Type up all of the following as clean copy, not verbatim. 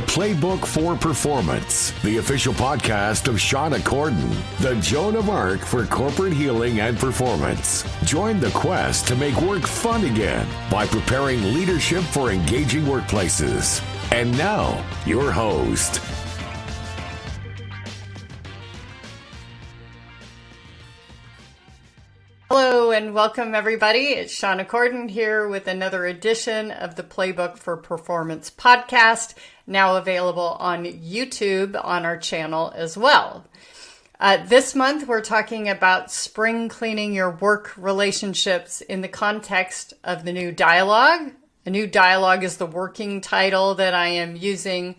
Playbook for Performance, the official podcast of Shauna Corden, the Joan of Arc for corporate healing and performance. Join the quest to make work fun again by preparing leadership for engaging workplaces. And now, your host. Hello and welcome everybody. It's Shauna Corden here with another edition of the Playbook for Performance podcast, now available on YouTube on our channel as well. This month we're talking about spring cleaning your work relationships in the context of the new dialogue. The new dialogue is the working title that I am using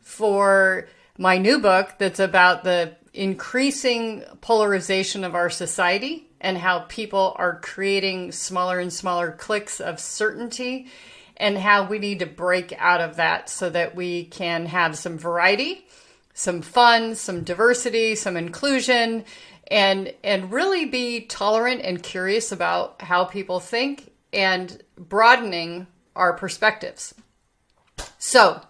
for my new book that's about the increasing polarization of our society and how people are creating smaller and smaller cliques of certainty and how we need to break out of that so that we can have some variety, some fun, some diversity, some inclusion, and really be tolerant and curious about how people think and broadening our perspectives. So,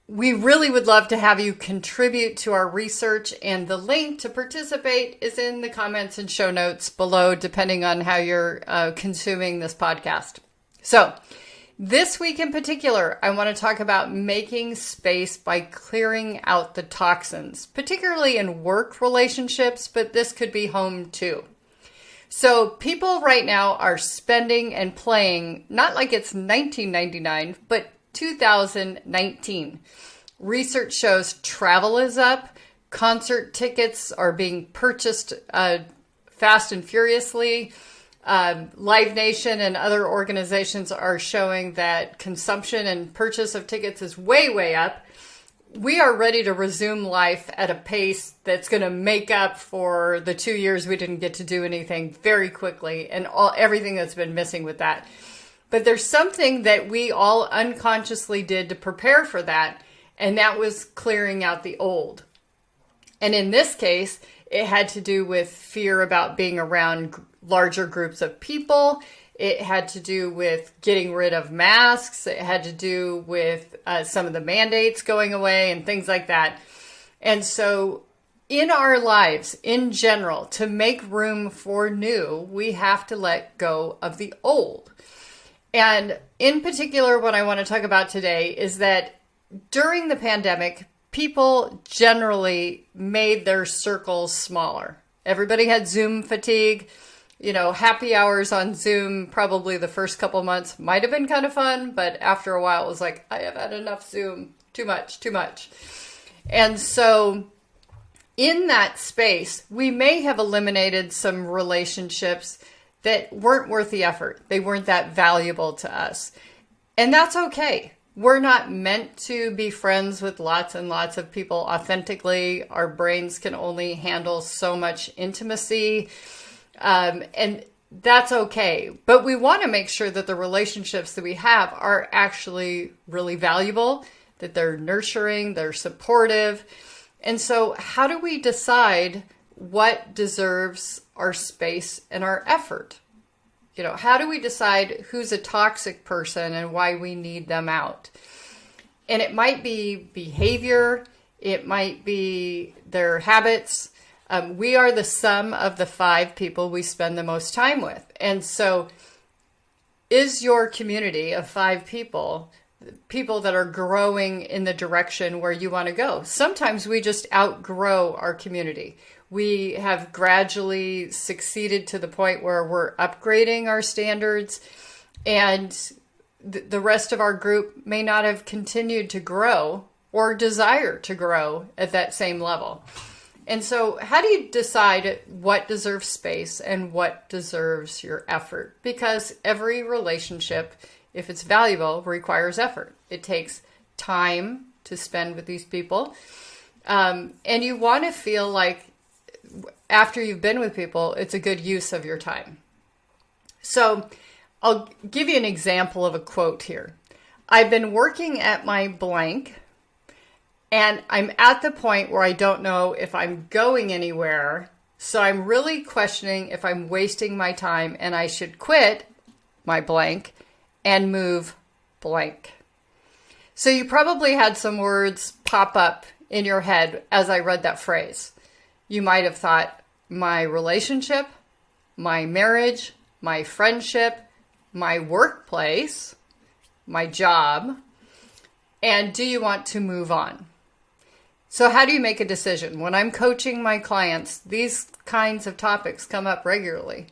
we really would love to have you contribute to our research, and the link to participate is in the comments and show notes below, depending on how you're consuming this podcast. So this week in particular, I want to talk about making space by clearing out the toxins, particularly in work relationships, but this could be home too. So people right now are spending and playing, not like it's 1999, but 2019. Research shows travel is up. Concert tickets are being purchased fast and furiously. Live Nation and other organizations are showing that consumption and purchase of tickets is way, way up. We are ready to resume life at a pace that's going to make up for the 2 years we didn't get to do anything very quickly and everything that's been missing with that. But there's something that we all unconsciously did to prepare for that, and that was clearing out the old. And in this case, it had to do with fear about being around larger groups of people. It had to do with getting rid of masks. It had to do with some of the mandates going away and things like that. And so in our lives, in general, to make room for new, we have to let go of the old. And in particular, what I want to talk about today is that during the pandemic, people generally made their circles smaller. Everybody had Zoom fatigue. You know, happy hours on Zoom, probably the first couple months might have been kind of fun, but after a while it was like, I have had enough Zoom. Too much. And so in that space, we may have eliminated some relationships that weren't worth the effort. They weren't that valuable to us. And that's okay. We're not meant to be friends with lots and lots of people authentically. Our brains can only handle so much intimacy. And that's okay. But we want to make sure that the relationships that we have are actually really valuable, that they're nurturing, they're supportive. And so how do we decide what deserves our space and our effort? You know, how do we decide who's a toxic person and why we need them out? And it might be behavior. It might be their habits. We are the sum of the 5 people we spend the most time with. And so is your community of 5 people that are growing in the direction where you want to go? Sometimes we just outgrow our community. We have gradually succeeded to the point where we're upgrading our standards, and the rest of our group may not have continued to grow or desire to grow at that same level. And so how do you decide what deserves space and what deserves your effort? Because every relationship, if it's valuable, requires effort. It takes time to spend with these people. And you want to feel like after you've been with people, it's a good use of your time. So I'll give you an example of a quote here. I've been working at my blank, and I'm at the point where I don't know if I'm going anywhere. So I'm really questioning if I'm wasting my time and I should quit my blank and move blank. So you probably had some words pop up in your head as I read that phrase. You might have thought, my relationship, my marriage, my friendship, my workplace, my job, and do you want to move on? So how do you make a decision? When I'm coaching my clients, these kinds of topics come up regularly.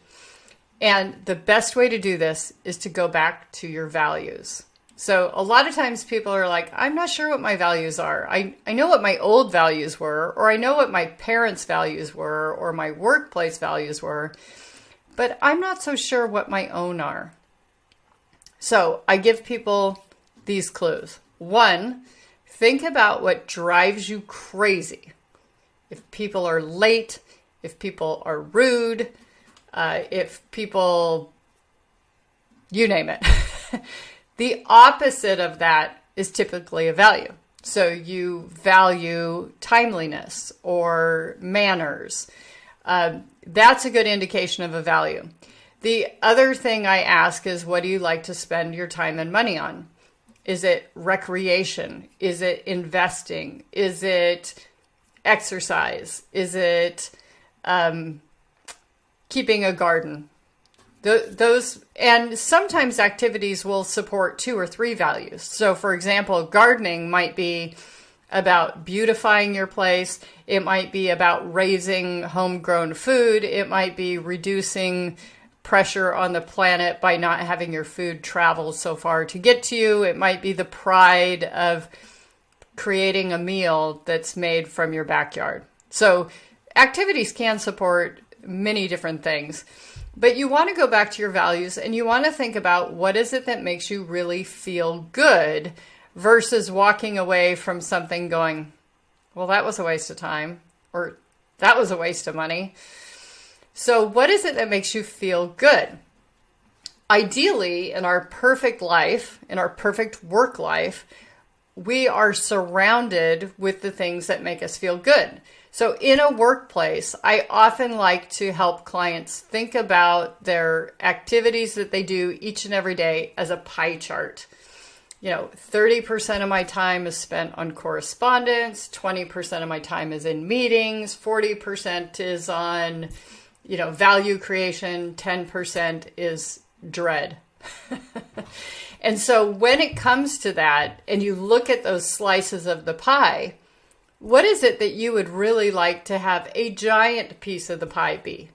And the best way to do this is to go back to your values. So a lot of times people are like, I'm not sure what my values are. I know what my old values were, or I know what my parents' values were, or my workplace values were, but I'm not so sure what my own are. So I give people these clues. 1, think about what drives you crazy. If people are late, if people are rude, if people, you name it. The opposite of that is typically a value. So you value timeliness or manners. That's a good indication of a value. The other thing I ask is, what do you like to spend your time and money on? Is it recreation? Is it investing? Is it exercise? Is it keeping a garden? Those, and sometimes activities will support 2 or 3 values. So for example, gardening might be about beautifying your place. It might be about raising homegrown food. It might be reducing pressure on the planet by not having your food travel so far to get to you. It might be the pride of creating a meal that's made from your backyard. So activities can support many different things. But you want to go back to your values and you want to think about, what is it that makes you really feel good, versus walking away from something going, well, that was a waste of time, or that was a waste of money. So what is it that makes you feel good? Ideally, in our perfect life, in our perfect work life, we are surrounded with the things that make us feel good. So in a workplace, I often like to help clients think about their activities that they do each and every day as a pie chart. 30% of my time is spent on correspondence, 20% of my time is in meetings, 40% is on, value creation, 10% is dread. And so when it comes to that, and you look at those slices of the pie, what is it that you would really like to have a giant piece of the pie be?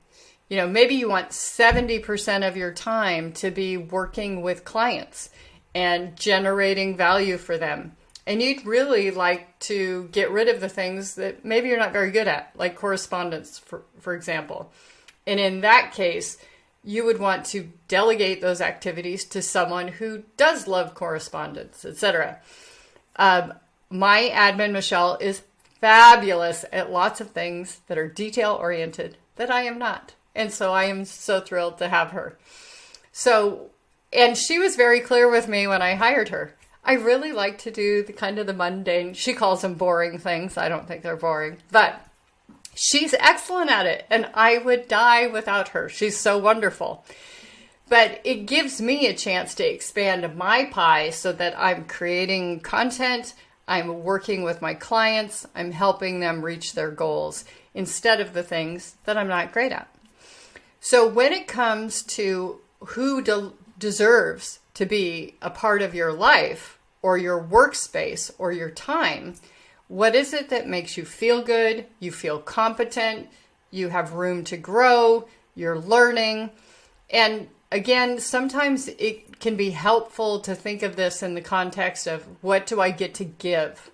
Maybe you want 70% of your time to be working with clients and generating value for them. And you'd really like to get rid of the things that maybe you're not very good at, like correspondence, for example. And in that case, you would want to delegate those activities to someone who does love correspondence, etc. My admin, Michelle, is fabulous at lots of things that are detail-oriented that I am not. And so I am so thrilled to have her. And she was very clear with me when I hired her. I really like to do the mundane, she calls them boring things. I don't think they're boring, but she's excellent at it. And I would die without her. She's so wonderful. But it gives me a chance to expand my pie so that I'm creating content, I'm working with my clients, I'm helping them reach their goals instead of the things that I'm not great at. So when it comes to who deserves to be a part of your life or your workspace or your time, what is it that makes you feel good? You feel competent, you have room to grow, you're learning. And again, sometimes it can be helpful to think of this in the context of, what do I get to give?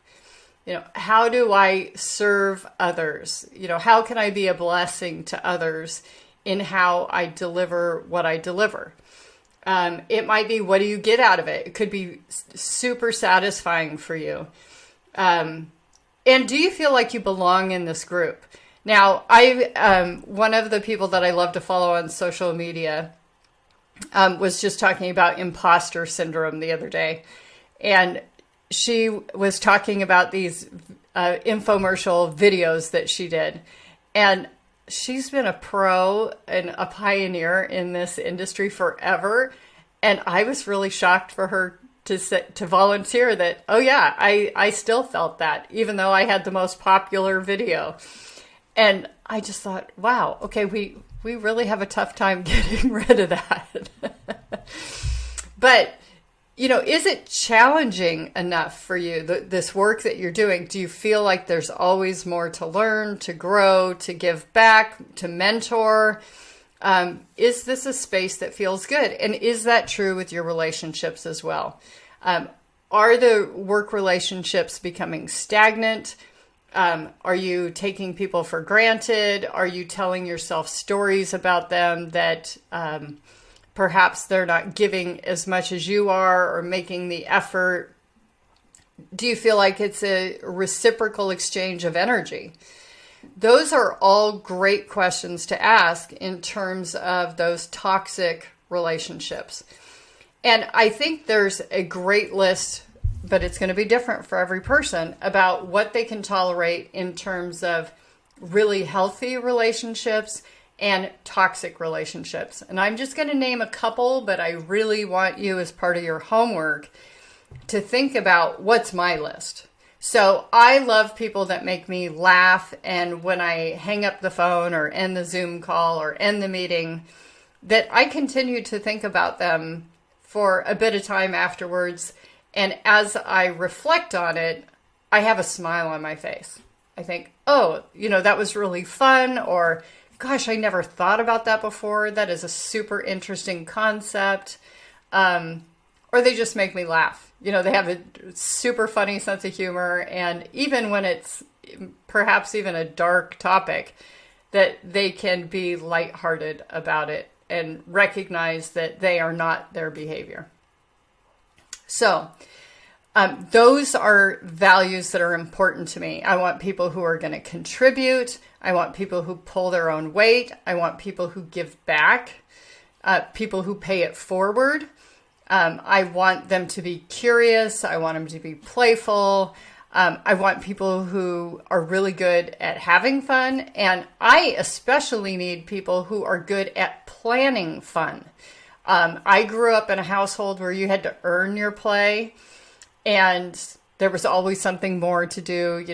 How do I serve others? How can I be a blessing to others in how I deliver what I deliver? It might be, what do you get out of it? It could be super satisfying for you. And do you feel like you belong in this group? Now, one of the people that I love to follow on social media was just talking about imposter syndrome the other day. And she was talking about these infomercial videos that she did. And she's been a pro and a pioneer in this industry forever. And I was really shocked for her to volunteer that, oh yeah, I still felt that, even though I had the most popular video. And I just thought, wow, okay, we really have a tough time getting rid of that. But, is it challenging enough for you, this work that you're doing? Do you feel like there's always more to learn, to grow, to give back, to mentor? Is this a space that feels good? And is that true with your relationships as well? Are the work relationships becoming stagnant? Are you taking people for granted? Are you telling yourself stories about them that perhaps they're not giving as much as you are or making the effort? Do you feel like it's a reciprocal exchange of energy? Those are all great questions to ask in terms of those toxic relationships. And I think there's a great list, but it's going to be different for every person, about what they can tolerate in terms of really healthy relationships and toxic relationships. And I'm just going to name a couple, but I really want you, as part of your homework, to think about what's my list. So I love people that make me laugh, and when I hang up the phone or end the Zoom call or end the meeting, that I continue to think about them for a bit of time afterwards. And as I reflect on it, I have a smile on my face. I think, oh, that was really fun, or gosh, I never thought about that before. That is a super interesting concept. Or they just make me laugh. They have a super funny sense of humor. And even when it's perhaps even a dark topic, that they can be lighthearted about it and recognize that they are not their behavior. So those are values that are important to me. I want people who are going to contribute. I want people who pull their own weight. I want people who give back, people who pay it forward. I want them to be curious. I want them to be playful. I want people who are really good at having fun. And I especially need people who are good at planning fun. I grew up in a household where you had to earn your play, and there was always something more to do.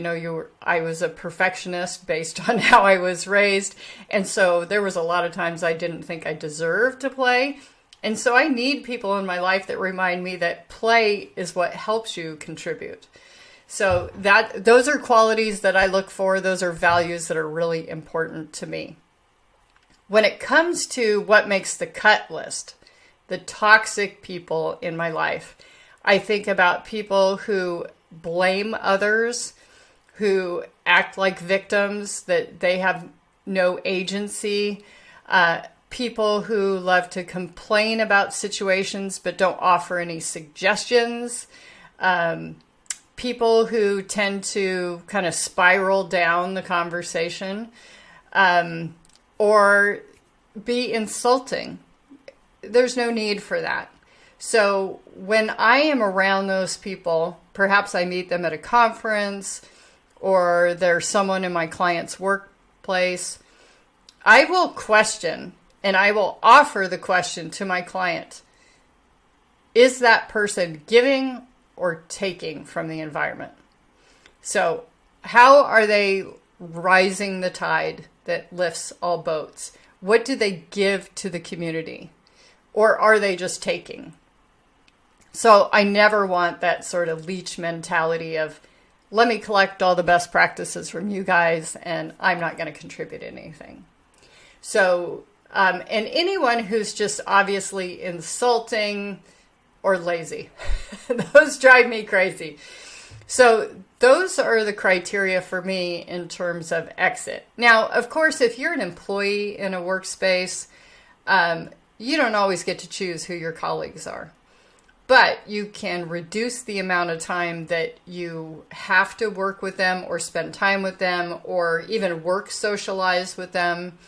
I was a perfectionist based on how I was raised. And so there was a lot of times I didn't think I deserved to play. And so I need people in my life that remind me that play is what helps you contribute. So those are qualities that I look for. Those are values that are really important to me. When it comes to what makes the cut list, the toxic people in my life, I think about people who blame others, who act like victims, that they have no agency, people who love to complain about situations but don't offer any suggestions, people who tend to kind of spiral down the conversation, or be insulting. There's no need for that. So when I am around those people, perhaps I meet them at a conference, or there's someone in my client's workplace, I will question, and I will offer the question to my client: is that person giving or taking from the environment? So how are they rising the tide that lifts all boats? What do they give to the community? Or are they just taking? So I never want that sort of leech mentality of, let me collect all the best practices from you guys and I'm not going to contribute anything. So, and anyone who's just obviously insulting or lazy, those drive me crazy. So those are the criteria for me in terms of exit. Now, of course, if you're an employee in a workspace, you don't always get to choose who your colleagues are. But you can reduce the amount of time that you have to work with them or spend time with them or even work socialize with them.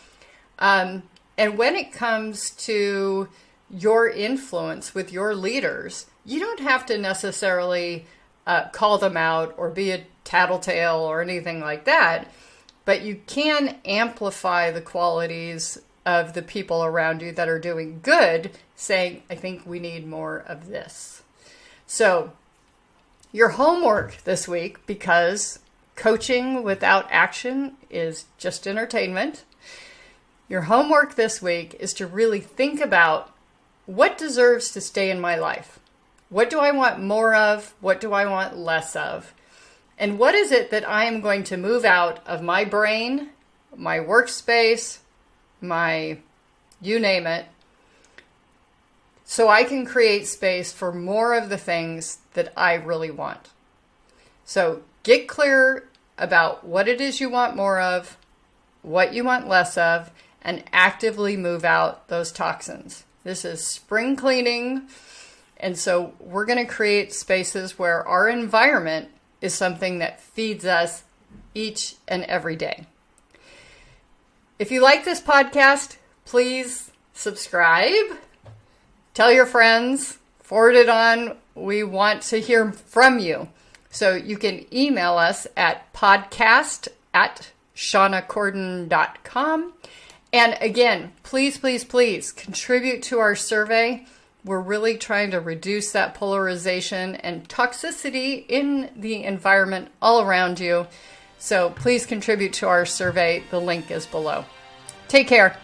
And when it comes to your influence with your leaders, you don't have to necessarily call them out or be a tattletale or anything like that, but you can amplify the qualities of the people around you that are doing good, saying, I think we need more of this. So your homework this week, because coaching without action is just entertainment, your homework this week is to really think about what deserves to stay in my life. What do I want more of? What do I want less of? And what is it that I am going to move out of my brain, my workspace, my you name it, so I can create space for more of the things that I really want. So get clear about what it is you want more of, what you want less of, and actively move out those toxins. This is spring cleaning. And so we're going to create spaces where our environment is something that feeds us each and every day. If you like this podcast, please subscribe, tell your friends, forward it on. We want to hear from you. So you can email us at podcast@shaunacorden.com. And again, please, please, please contribute to our survey. We're really trying to reduce that polarization and toxicity in the environment all around you. So please contribute to our survey. The link is below. Take care.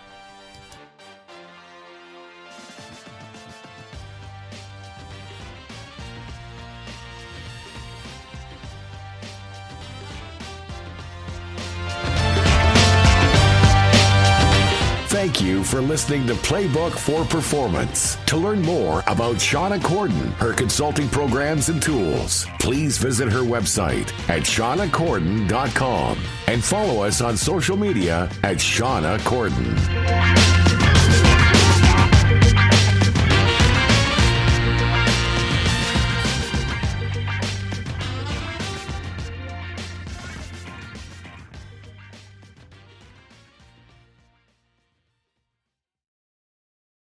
Thank you for listening to Playbook for Performance. To learn more about Shauna Corden, her consulting programs and tools, please visit her website at shaunacorden.com and follow us on social media at Shauna Corden.